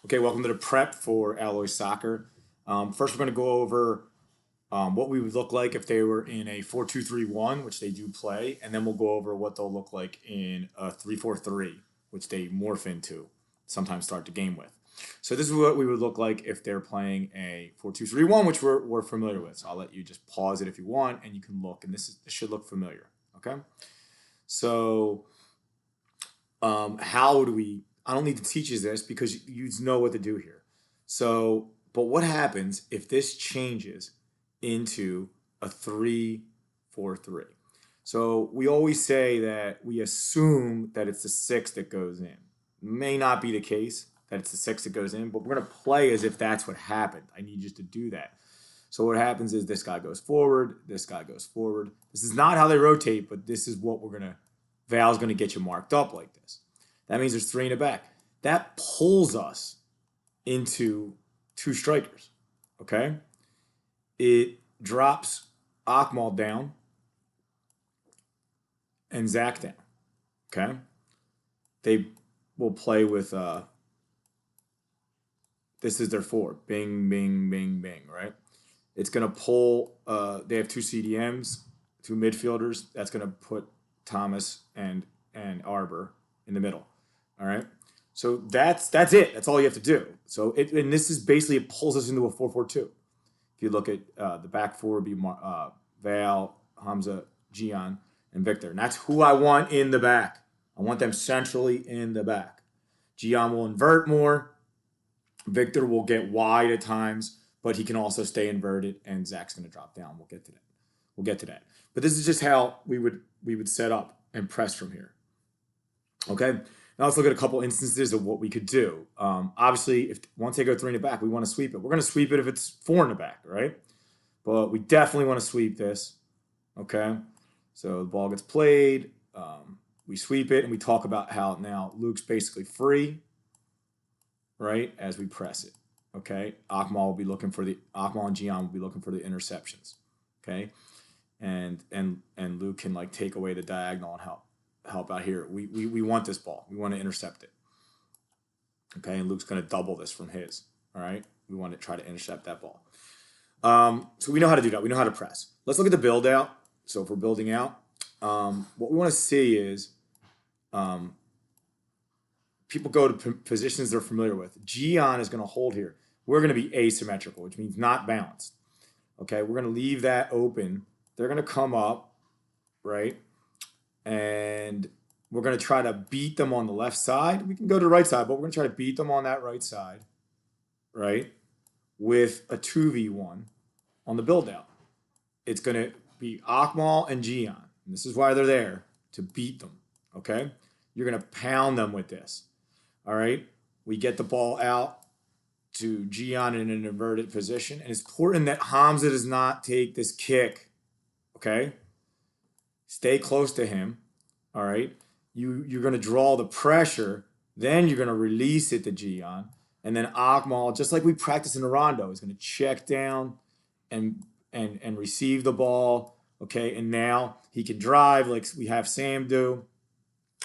Okay, welcome to the prep for Alloy Soccer. First, we're going to go over what we would look like if they were in a 4-2-3-1, which they do play, and then we'll go over what they'll look like in a 3-4-3, which they morph into, sometimes start the game with. So this is what we would look like if they're playing a 4-2-3-1, which we're familiar with. So I'll let you just pause it if you want, and you can look, and this should look familiar. Okay, so how do we? I don't need to teach you this because you know what to do here. So, but what happens if this changes into a 3-4-3? So we always say that we assume that it's the six that goes in. May not be the case that it's the six that goes in, but we're gonna play as if that's what happened. I need you to do that. So what happens is this guy goes forward, this guy goes forward. This is not how they rotate, but this is what we're gonna. Val's gonna get you marked up like this. That means there's three in the back. That pulls us into two strikers. Okay? It drops Akmal down and Zach down. Okay? They will play with this is their four. Bing, bing, bing, bing, right? It's gonna pull they have two CDMs, two midfielders. That's gonna put Thomas and Arbor in the middle. All right. So that's it. That's all you have to do. So and this is basically it pulls us into a 4-4-2. If you look at the back four, would be Val, Hamza, Gian, and Victor, and that's who I want in the back. I want them centrally in the back. Gian will invert more. Victor will get wide at times, but he can also stay inverted, and Zach's going to drop down. We'll get to that. We'll get to that. But this is just how we would set up and press from here. Okay. Now let's look at a couple instances of what we could do. Obviously, if once they go three in the back, we want to sweep it. We're going to sweep it if it's four in the back, right? But we definitely want to sweep this. Okay, so the ball gets played. We sweep it, and we talk about how now Luke's basically free, right? As we press it. Okay, Akmal and Gian will be looking for the interceptions. Okay, and Luke can like take away the diagonal and help out here. We want this ball. We want to intercept it. Okay, and Luke's going to double this from his. All right, we want to try to intercept that ball. So we know how to do that. We know how to press. Let's look at the build out. So if we're building out, what we want to see is people go to positions they're familiar with. Gian is going to hold here. We're going to be asymmetrical, which means not balanced. Okay, we're going to leave that open. They're going to come up, right? And we're going to try to beat them on the left side. We can go to the right side, but we're going to try to beat them on that right side, right? With a 2v1 on the build out. It's going to be Akmal and Gian. And this is why they're there, to beat them, okay? You're going to pound them with this, all right? We get the ball out to Gian in an inverted position. And it's important that Hamza does not take this kick, okay? Stay close to him, all right? You're going to draw the pressure. Then you're going to release it to Gian. And then Akmal, just like we practice in the rondo, is going to check down and receive the ball, okay? And now he can drive like we have Sam do.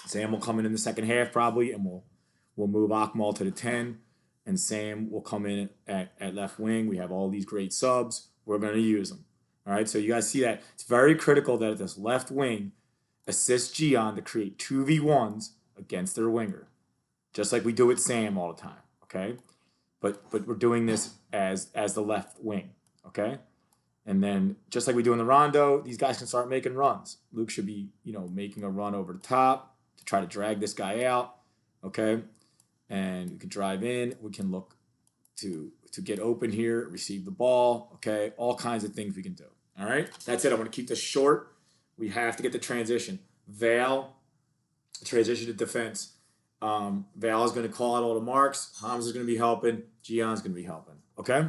Sam will come in the second half probably, and we'll move Akmal to the 10, and Sam will come in at left wing. We have all these great subs. We're going to use them. All right, so you guys see that it's very critical that this left wing assists Gian to create 2v1s against their winger, just like we do with Sam all the time, okay? But we're doing this as the left wing, okay? And then just like we do in the rondo, these guys can start making runs. Luke should be, making a run over the top to try to drag this guy out, okay? And we can drive in. We can look to get open here, receive the ball, okay? All kinds of things we can do. All right, that's it. I want to keep this short. We have to get the transition. Val, transition to defense. Val is going to call out all the marks. Hamza's going to be helping. Gian's going to be helping. Okay?